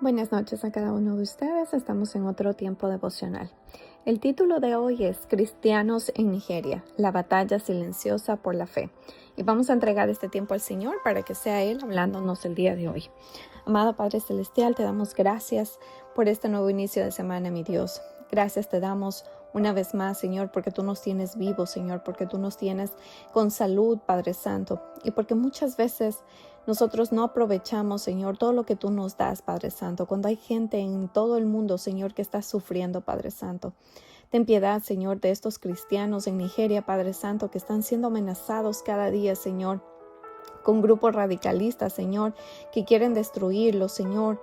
Buenas noches a cada uno de ustedes. Estamos en otro tiempo devocional. El título de hoy es Cristianos en Nigeria, la batalla silenciosa por la fe. Y vamos a entregar este tiempo al Señor para que sea Él hablándonos el día de hoy. Amado Padre Celestial, te damos gracias por este nuevo inicio de semana, mi Dios. Gracias te damos una vez más, Señor, porque tú nos tienes vivos, Señor, porque tú nos tienes con salud, Padre Santo, y porque muchas veces nosotros no aprovechamos, Señor, todo lo que tú nos das, Padre Santo, cuando hay gente en todo el mundo, Señor, que está sufriendo, Padre Santo. Ten piedad, Señor, de estos cristianos en Nigeria, Padre Santo, que están siendo amenazados cada día, Señor, con grupos radicalistas, Señor, que quieren destruirlos, Señor.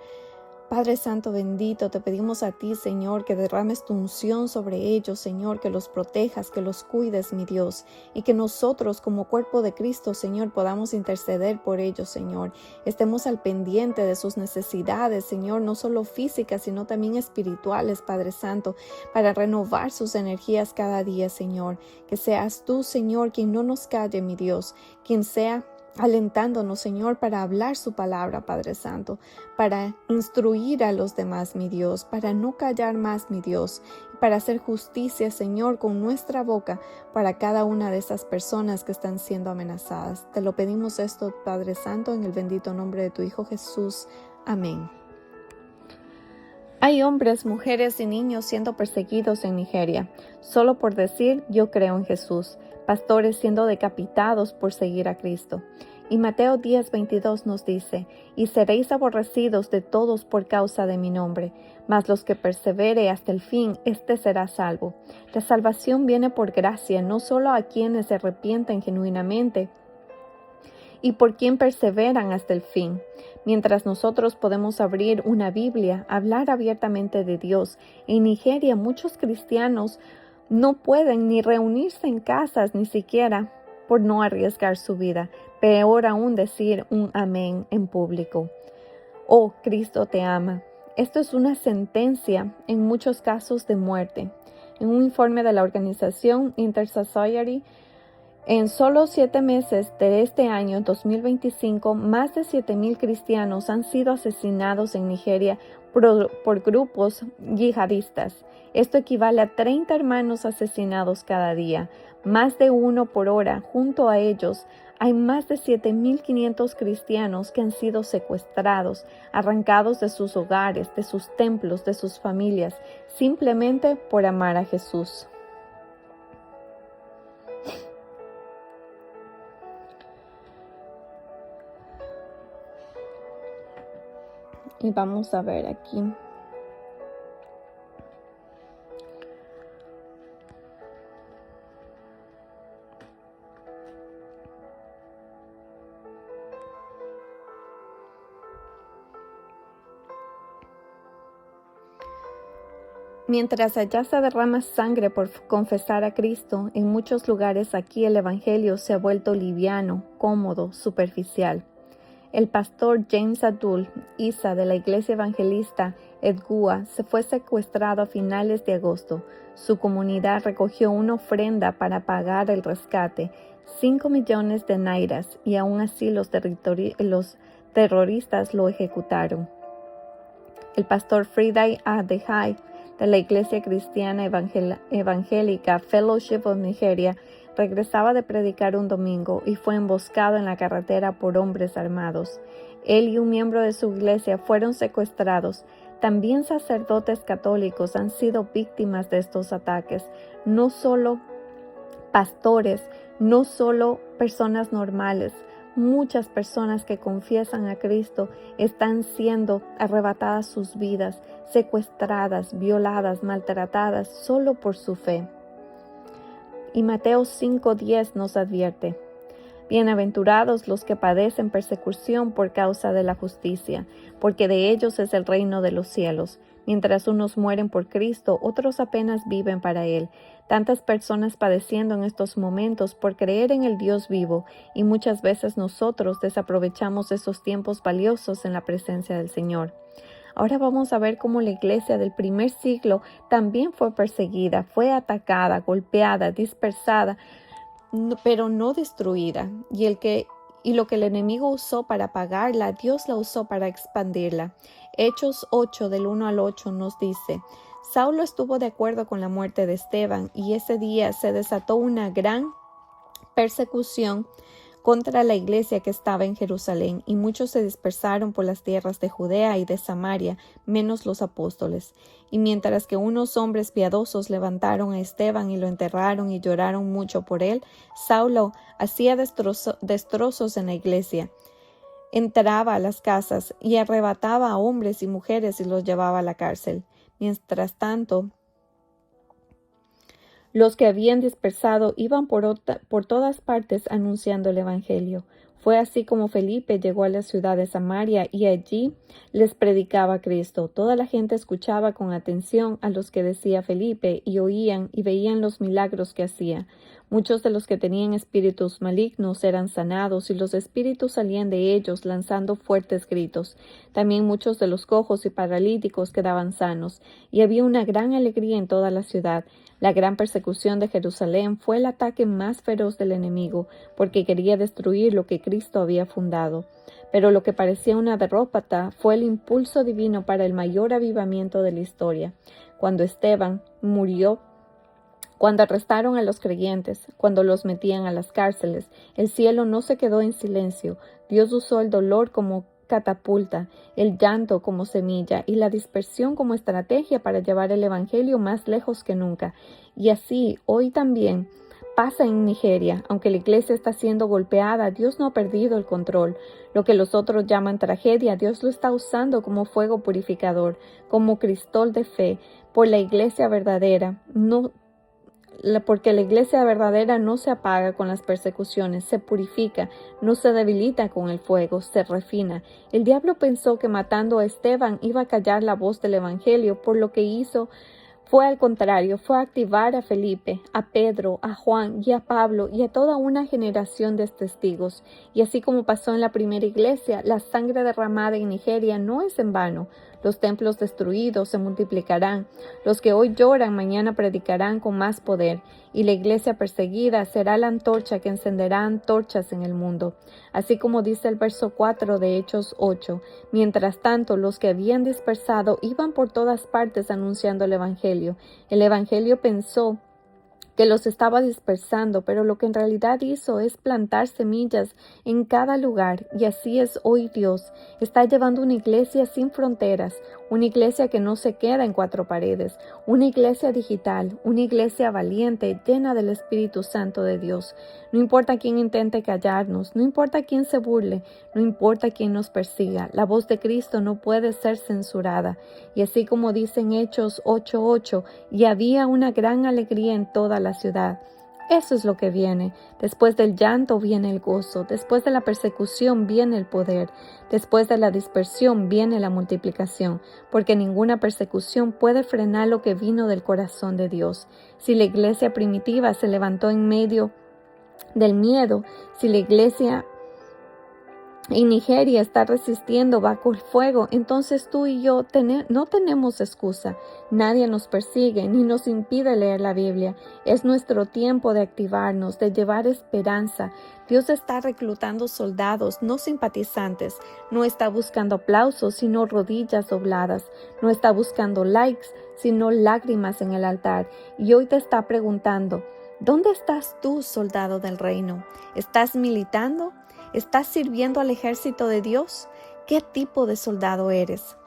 Padre Santo bendito, te pedimos a ti, Señor, que derrames tu unción sobre ellos, Señor, que los protejas, que los cuides, mi Dios, y que nosotros como cuerpo de Cristo, Señor, podamos interceder por ellos, Señor. Estemos al pendiente de sus necesidades, Señor, no solo físicas, sino también espirituales, Padre Santo, para renovar sus energías cada día, Señor. Que seas tú, Señor, quien no nos calle, mi Dios, quien sea alentándonos, Señor, para hablar su palabra, Padre Santo, para instruir a los demás, mi Dios, para no callar más, mi Dios, para hacer justicia, Señor, con nuestra boca para cada una de esas personas que están siendo amenazadas. Te lo pedimos esto, Padre Santo, en el bendito nombre de tu Hijo Jesús. Amén. Hay hombres, mujeres y niños siendo perseguidos en Nigeria, solo por decir yo creo en Jesús, pastores siendo decapitados por seguir a Cristo. Y Mateo 10:22 nos dice, y seréis aborrecidos de todos por causa de mi nombre, mas los que persevere hasta el fin, éste será salvo. La salvación viene por gracia, no solo a quienes se arrepienten genuinamente, y por quien perseveran hasta el fin. Mientras nosotros podemos abrir una Biblia, hablar abiertamente de Dios, en Nigeria muchos cristianos no pueden ni reunirse en casas ni siquiera por no arriesgar su vida. Peor aún decir un amén en público. Oh, Cristo te ama. Esto es una sentencia en muchos casos de muerte. En un informe de la organización Inter-Society, en solo 7 meses de este año 2025, más de 7,000 cristianos han sido asesinados en Nigeria por grupos yihadistas. Esto equivale a 30 hermanos asesinados cada día, más de uno por hora. Junto a ellos hay más de 7,500 cristianos que han sido secuestrados, arrancados de sus hogares, de sus templos, de sus familias, simplemente por amar a Jesús. Y vamos a ver aquí. Mientras allá se derrama sangre por confesar a Cristo, en muchos lugares aquí el Evangelio se ha vuelto liviano, cómodo, superficial. El pastor James Abdul Isa de la Iglesia Evangelista Edgua se fue secuestrado a finales de agosto. Su comunidad recogió una ofrenda para pagar el rescate, 5 millones de nairas, y aún así los terroristas lo ejecutaron. El pastor Friday Adehai de la Iglesia Cristiana Evangélica Fellowship of Nigeria regresaba de predicar un domingo y fue emboscado en la carretera por hombres armados. Él y un miembro de su iglesia fueron secuestrados. También sacerdotes católicos han sido víctimas de estos ataques, no solo pastores, no solo personas normales. Muchas personas que confiesan a Cristo están siendo arrebatadas sus vidas, secuestradas, violadas, maltratadas solo por su fe. Y Mateo 5:10 nos advierte: bienaventurados los que padecen persecución por causa de la justicia, porque de ellos es el reino de los cielos. Mientras unos mueren por Cristo, otros apenas viven para Él. Tantas personas padeciendo en estos momentos por creer en el Dios vivo, y muchas veces nosotros desaprovechamos esos tiempos valiosos en la presencia del Señor. Ahora vamos a ver cómo la iglesia del primer siglo también fue perseguida, fue atacada, golpeada, dispersada, pero no destruida. Y el que y lo que el enemigo usó para apagarla, Dios la usó para expandirla. Hechos 8 del 1 al 8 nos dice: Saulo estuvo de acuerdo con la muerte de Esteban, y ese día se desató una gran persecución contra la iglesia que estaba en Jerusalén, y muchos se dispersaron por las tierras de Judea y de Samaria, menos los apóstoles. Y mientras que unos hombres piadosos levantaron a Esteban y lo enterraron y lloraron mucho por él, Saulo hacía destrozos en la iglesia. Entraba a las casas y arrebataba a hombres y mujeres y los llevaba a la cárcel. Mientras tanto, los que habían dispersado iban por todas partes anunciando el evangelio. Fue así como Felipe llegó a la ciudad de Samaria y allí les predicaba a Cristo. Toda la gente escuchaba con atención a los que decía Felipe y oían y veían los milagros que hacía. Muchos de los que tenían espíritus malignos eran sanados y los espíritus salían de ellos lanzando fuertes gritos. También muchos de los cojos y paralíticos quedaban sanos, y había una gran alegría en toda la ciudad. La gran persecución de Jerusalén fue el ataque más feroz del enemigo, porque quería destruir lo que Cristo había fundado. Pero lo que parecía una derrota fue el impulso divino para el mayor avivamiento de la historia. Cuando Esteban murió, cuando arrestaron a los creyentes, cuando los metían a las cárceles, el cielo no se quedó en silencio. Dios usó el dolor como catapulta, el llanto como semilla y la dispersión como estrategia para llevar el evangelio más lejos que nunca. Y así, hoy también pasa en Nigeria. Aunque la iglesia está siendo golpeada, Dios no ha perdido el control. Lo que los otros llaman tragedia, Dios lo está usando como fuego purificador, como cristol de fe, por la iglesia verdadera. Porque la iglesia verdadera no se apaga con las persecuciones, se purifica, no se debilita con el fuego, se refina. El diablo pensó que matando a Esteban iba a callar la voz del evangelio, por lo que hizo fue al contrario, fue a activar a Felipe, a Pedro, a Juan y a Pablo y a toda una generación de testigos. Y así como pasó en la primera iglesia, la sangre derramada en Nigeria no es en vano. Los templos destruidos se multiplicarán. Los que hoy lloran mañana predicarán con más poder. Y la iglesia perseguida será la antorcha que encenderá antorchas en el mundo. Así como dice el verso 4 de Hechos 8. Mientras tanto, los que habían dispersado iban por todas partes anunciando el evangelio. El evangelio pensó que los estaba dispersando, pero lo que en realidad hizo es plantar semillas en cada lugar, y así es hoy Dios. Está llevando una iglesia sin fronteras, una iglesia que no se queda en cuatro paredes, una iglesia digital, una iglesia valiente, llena del Espíritu Santo de Dios. No importa quién intente callarnos, no importa quién se burle, no importa quién nos persiga, la voz de Cristo no puede ser censurada. Y así como dice en Hechos 8:8, y había una gran alegría en toda la ciudad. Eso es lo que viene. Después del llanto viene el gozo. Después de la persecución viene el poder. Después de la dispersión viene la multiplicación, porque ninguna persecución puede frenar lo que vino del corazón de Dios. Si la iglesia primitiva se levantó en medio del miedo, si la iglesia en Nigeria está resistiendo bajo el fuego, entonces tú y yo no tenemos excusa. Nadie nos persigue ni nos impide leer la Biblia. Es nuestro tiempo de activarnos, de llevar esperanza. Dios está reclutando soldados, no simpatizantes. No está buscando aplausos, sino rodillas dobladas. No está buscando likes, sino lágrimas en el altar. Y hoy te está preguntando, ¿dónde estás tú, soldado del reino? ¿Estás militando? ¿Estás sirviendo al ejército de Dios? ¿Qué tipo de soldado eres?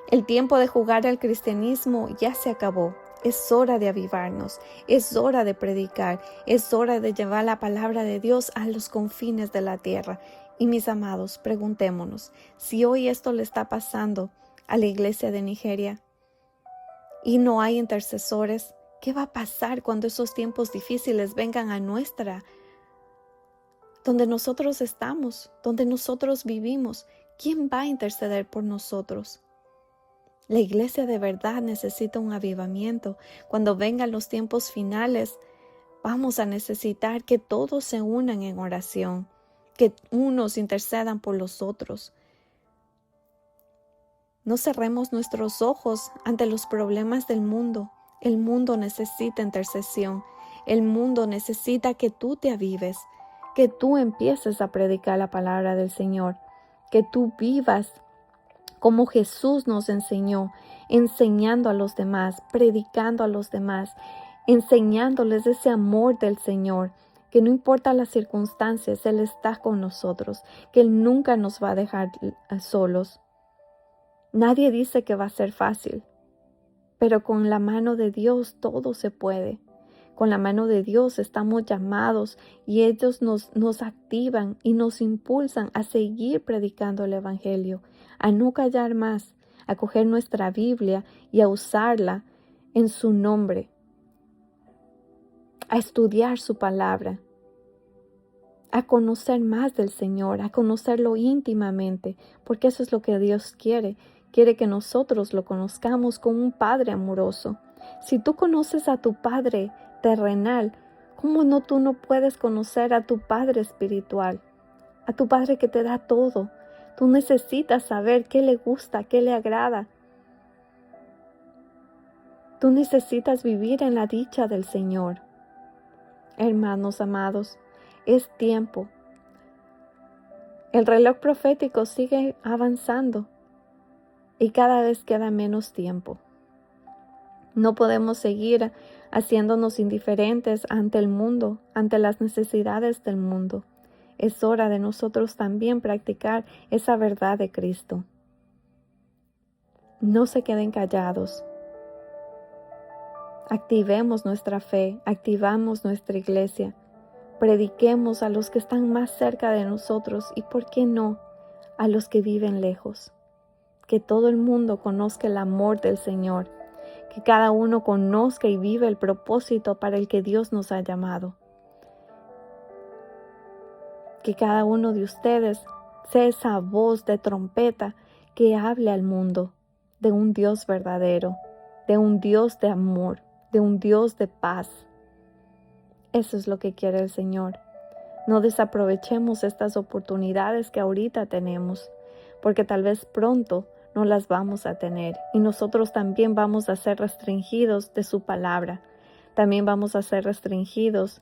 El tiempo de jugar al cristianismo ya se acabó. Es hora de avivarnos, es hora de predicar, es hora de llevar la palabra de Dios a los confines de la tierra. Y mis amados, preguntémonos, si hoy esto le está pasando a la iglesia de Nigeria y no hay intercesores, ¿qué va a pasar cuando esos tiempos difíciles vengan a donde nosotros estamos, donde nosotros vivimos? ¿Quién va a interceder por nosotros? La iglesia de verdad necesita un avivamiento. Cuando vengan los tiempos finales, vamos a necesitar que todos se unan en oración, que unos intercedan por los otros. No cerremos nuestros ojos ante los problemas del mundo. El mundo necesita intercesión. El mundo necesita que tú te avives, que tú empieces a predicar la palabra del Señor, que tú vivas como Jesús nos enseñó, enseñando a los demás, predicando a los demás, enseñándoles ese amor del Señor, que no importa las circunstancias, Él está con nosotros, que Él nunca nos va a dejar solos. Nadie dice que va a ser fácil, pero con la mano de Dios todo se puede. Con la mano de Dios estamos llamados y ellos nos activan y nos impulsan a seguir predicando el Evangelio, a no callar más, a coger nuestra Biblia y a usarla en su nombre, a estudiar su palabra, a conocer más del Señor, a conocerlo íntimamente, porque eso es lo que Dios quiere. Quiere que nosotros lo conozcamos como un Padre amoroso. Si tú conoces a tu Padre terrenal, ¿cómo no tú no puedes conocer a tu Padre espiritual? A tu Padre que te da todo. Tú necesitas saber qué le gusta, qué le agrada. Tú necesitas vivir en la dicha del Señor. Hermanos amados, es tiempo. El reloj profético sigue avanzando y cada vez queda menos tiempo. No podemos seguir haciéndonos indiferentes ante el mundo, ante las necesidades del mundo. Es hora de nosotros también practicar esa verdad de Cristo. No se queden callados. Activemos nuestra fe, activamos nuestra iglesia. Prediquemos a los que están más cerca de nosotros y, ¿por qué no?, a los que viven lejos. Que todo el mundo conozca el amor del Señor. Que cada uno conozca y viva el propósito para el que Dios nos ha llamado. Que cada uno de ustedes sea esa voz de trompeta que hable al mundo de un Dios verdadero, de un Dios de amor, de un Dios de paz. Eso es lo que quiere el Señor. No desaprovechemos estas oportunidades que ahorita tenemos, porque tal vez pronto no las vamos a tener y nosotros también vamos a ser restringidos de su palabra. También vamos a ser restringidos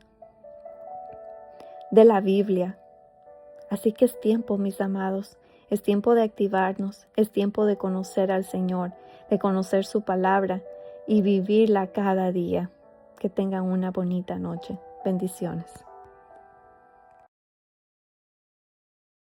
de la Biblia. Así que es tiempo, mis amados, es tiempo de activarnos, es tiempo de conocer al Señor, de conocer su palabra y vivirla cada día. Que tengan una bonita noche. Bendiciones.